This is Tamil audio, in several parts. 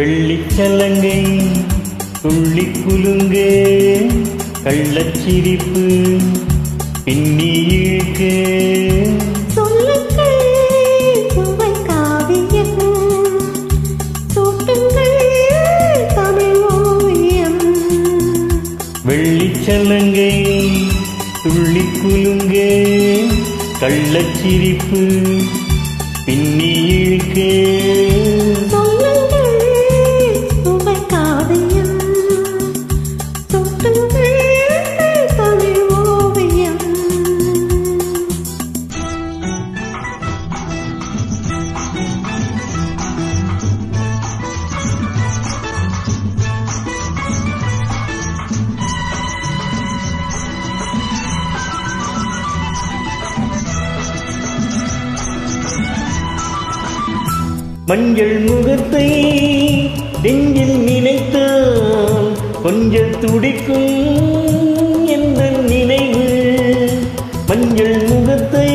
வெள்ளிச்சலங்கை துள்ளி குலுங்கே கள்ளச்சிரிப்பு பின்னி இழுக்கே வெள்ளிச்சலங்கை துள்ளி குலுங்கே கள்ளச்சிரிப்பு பின்னி இழுக்கே மஞ்சள் முகத்தை நெஞ்சில் நினைத்தால் கொஞ்சம் துடிக்கும் என்ற நினைவு. மஞ்சள் முகத்தை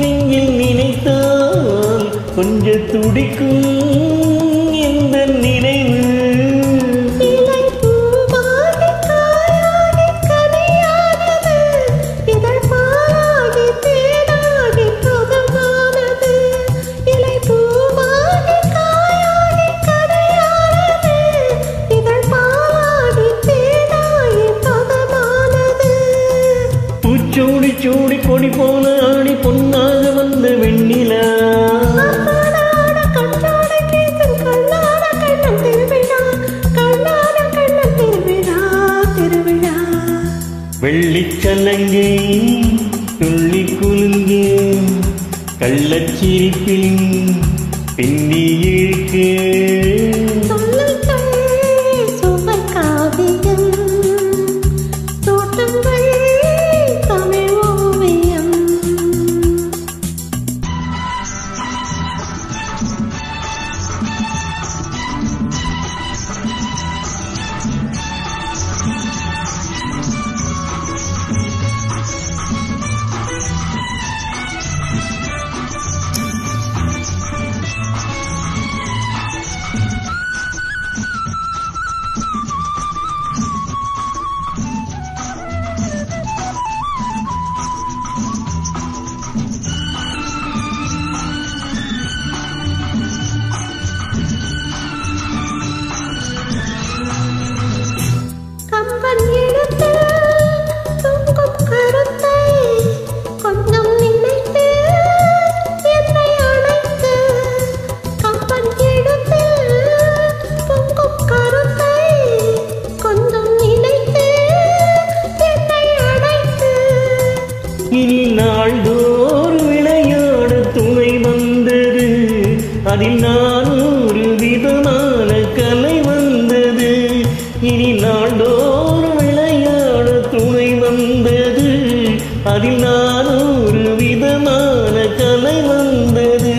நெஞ்சில் நினைத்தால் கொஞ்சம் துடிக்கும் என்ற நினைவு. சூடி சூடி கொடி போல ஆடி பொன்னாக வந்த வெண்ணிலா. வெள்ளிச்சலங்கை துள்ளி குலுங்கே கள்ளச்சிரிப்பில் பின்னி இழுக்கே. இனி நாள்தோறு விளையாட துணை வந்தது, அதில் நான் ஒரு விதமான கலை வந்தது. இனி நாள்தோறு விளையாட துணை வந்தது, அதில் நான் ஒரு விதமான கலை வந்தது.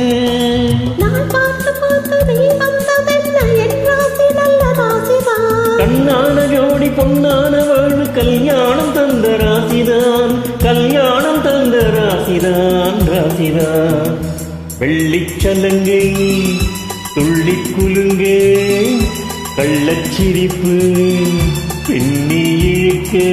கண்ணான ஜோடி பொன்னான வாழ்வு கல்யாணம் தந்த ராசிதான், கல்யாணம் தந்த ராசிதான், ராசிதான். வெள்ளிச்சலங்கை துள்ளி குலுங்கே கள்ளச்சிரிப்பு பின்னி இழுக்கே.